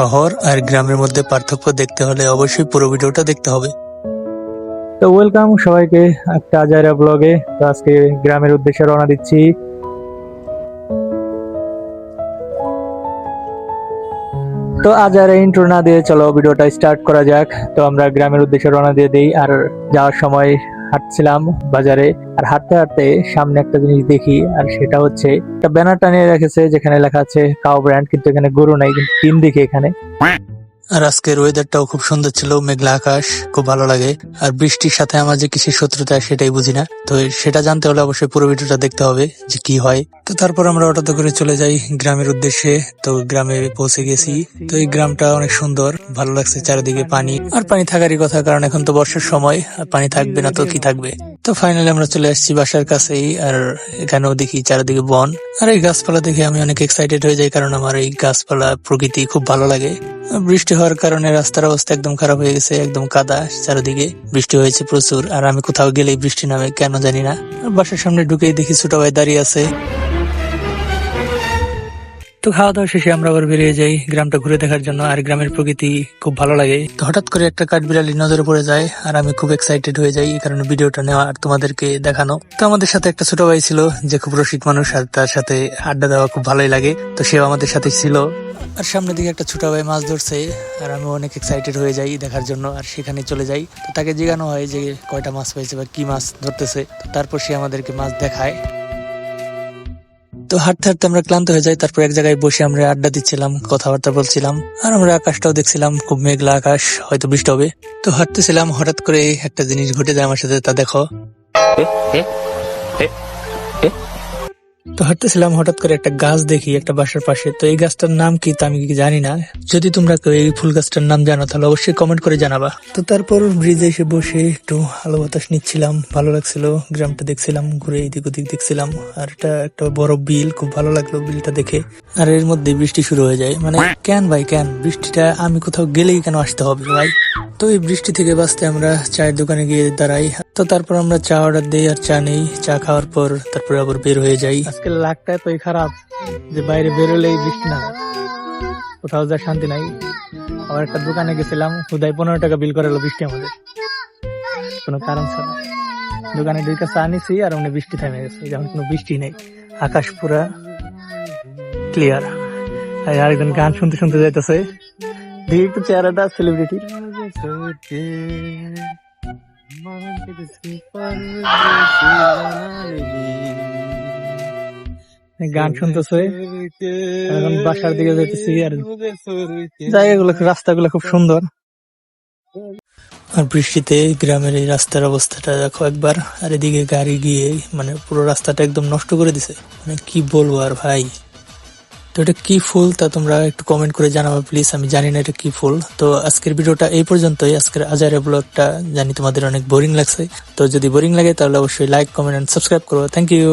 শহর আর গ্রামের মধ্যে পার্থক্য দেখতে হলে অবশ্যই পুরো ভিডিওটা দেখতে হবে। তো ওয়েলকাম সবাইকে একটা আজাইরা ব্লগে। তো আজকে গ্রামের উদ্দেশ্যে রওনা দিচ্ছি। তো আজাইরা ইন্ট্রো না দিয়ে চলো ভিডিওটা স্টার্ট করা যাক। তো আমরা গ্রামের উদ্দেশ্যে রওনা দিয়ে দিই। আর যাওয়ার সময় হাঁটছিলাম বাজারে, আর হাঁটতে হাঁটতে সামনে একটা জিনিস দেখি, আর সেটা হচ্ছে একটা ব্যানার টানিয়ে রেখেছে যেখানে লেখা আছে কাউ ব্র্যান্ড, কিন্তু এখানে গরু নাই, কিন্তু টিন দেখি এখানে। আর আজকের ওয়েদারটাও খুব সুন্দর ছিল, মেঘলা আকাশ, খুব ভালো লাগে। আর বৃষ্টির সাথে আমার যে কিসের শত্রুতা সেটাই বুঝি না। তো সেটা জানতে হলে অবশ্যই পুরো ভিডিওটা দেখতে হবে যে কি হয়। তো তারপর আমরা অটোতে করে চলে যাই গ্রামের উদ্দেশ্যে। তো গ্রামে পৌঁছে গেছি। তো এই গ্রামটা অনেক সুন্দর, ভালো লাগছে। চারিদিকে পানি, আর পানি থাকারই কথা, কারণ এখন তো বর্ষার সময়, আর পানি থাকবে না তো কি থাকবে। তো ফাইনালি আমরা চলে আসছি বাসার কাছেই। আর এখানেও দেখি চারিদিকে বন, আর এই গাছপালা দেখে আমি অনেক এক্সাইটেড হয়ে যাই, কারণ আমার এই গাছপালা প্রকৃতি খুব ভালো লাগে। বৃষ্টি হওয়ার কারণে রাস্তার অবস্থা একদম খারাপ হয়ে গেছে, একদম কাদা চারিদিকে। বৃষ্টি হয়েছে প্রচুর, আর আমি কোথাও গেলেই বৃষ্টি নামে কেন জানি না। বাসার সামনে ঢুকেই দেখি ছোট ভাই দাঁড়িয়ে আছে। তো খাওয়া দাওয়া শেষে আমরা আবার বেরিয়ে যাই গ্রামটা ঘুরে দেখার জন্য। আর গ্রামের প্রকৃতি খুব ভালো লাগে। তো হঠাৎ করে একটা কাঠবিড়ালি নজরে পড়ে যায়, আর আমি খুব এক্সাইটেড হয়ে যাই এই কারণে ভিডিওটা নেওয়া আর তোমাদেরকে দেখানো। তো আমাদের সাথে একটা ছোট ভাই ছিল যে খুব রসিক মানুষ, আর তার সাথে আড্ডা দেওয়া খুব ভালোই লাগে। তো সেও আমাদের সাথে ছিল। আর সামনের দিকে একটা ছোট ভাই মাছ ধরছে, আর আমি অনেক এক্সাইটেড হয়ে যাই দেখার জন্য। আর সেখানে চলে যাই। তো তাকে জিজ্ঞানো হয় যে কয়টা মাছ পাইছে বা কি মাছ ধরতেছে। তো তারপর সে আমাদেরকে মাছ দেখায়। তো হাঁটতে হাঁটতে আমরা ক্লান্ত হয়ে যাই। তারপর এক জায়গায় বসে আমরা আড্ডা দিচ্ছিলাম, কথাবার্তা বলছিলাম, আর আমরা আকাশটাও দেখছিলাম, খুব মেঘলা আকাশ, হয়তো বৃষ্টি হবে। তো হাঁটতেছিলাম, হঠাৎ করে একটা জিনিস ঘটে যায় আমার সাথে, তা দেখো। তো হাঁটতেছিলাম, হঠাৎ করে একটা গাছ দেখি একটা বাসার পাশে। তো এই গাছটার নাম কি তা আমি জানি না। যদি তোমরা কেউ এই ফুল গাছটার নাম জানো তাহলে অবশ্যই কমেন্ট করে জানাবা। তো তারপর ব্রিজে এসে বসে একটু আলো বাতাস নিচ্ছিলাম, ভালো লাগছিল। গ্রামটা দেখছিলাম, ঘুরে এদিক ওদিক দেখছিলাম। আর এটা একটা বড় বিল, খুব ভালো লাগলো বিলটা দেখে। আর এর মধ্যে বৃষ্টি শুরু হয়ে যায়। মানে কেন ভাই কেন বৃষ্টিটা আমি কোথাও গেলেই কেন আসতে হবে ভাই। তো এই বৃষ্টি থেকে বাঁচতে আমরা চায়ের দোকানে গিয়ে দাঁড়াই। তো তারপর আমরা চা অর্ডার দিই আর চা নেই। চা খাওয়ার পর তারপর আবার বের হয়ে যাই। আজকে লাকটা এতই খারাপ যে বাইরে বেরোলেই বৃষ্টি না, কোথাও যা শান্তি নাই। আবার একটা দোকানে গেছিলাম, হুদায় 15 টাকা বিল করালো বৃষ্টি আমাদের, কোনো কারণ ছাড়া। দোকানে 2 কাপ চা নিছি, আর উনি বৃষ্টি থেমে গেছে, যেমন কোনো বৃষ্টি নেই, আকাশ পুরা ক্লিয়ার। আর আরেকজন গান শুনতে শুনতে যাইতেছে। দেখি একটু চেহারাটা সেলিব্রিটির। গান শুনতেছে, এখন বাসার দিকে যাইতেছি। আর জায়গাগুলো, রাস্তাগুলো খুব সুন্দর। আর বৃষ্টিতে গ্রামের এই রাস্তার অবস্থাটা দেখো একবার। আর এদিকে গাড়ি গিয়ে মানে পুরো রাস্তাটা একদম নষ্ট করে দিছে, মানে কি বলবো আর ভাই। তো এটা কি ফুল তা তোমরা একটু কমেন্ট করে জানাবো প্লিজ, আমি জানি না এটা কি ফুল। তো আজকের ভিডিওটা এই পর্যন্তই। আজকের আজাইরা ব্লগটা জানি তোমাদের অনেক বোরিং লাগছে। তো যদি বোরিং লাগে তাহলে অবশ্যই লাইক, কমেন্ট এন্ড সাবস্ক্রাইব করো। Thank you.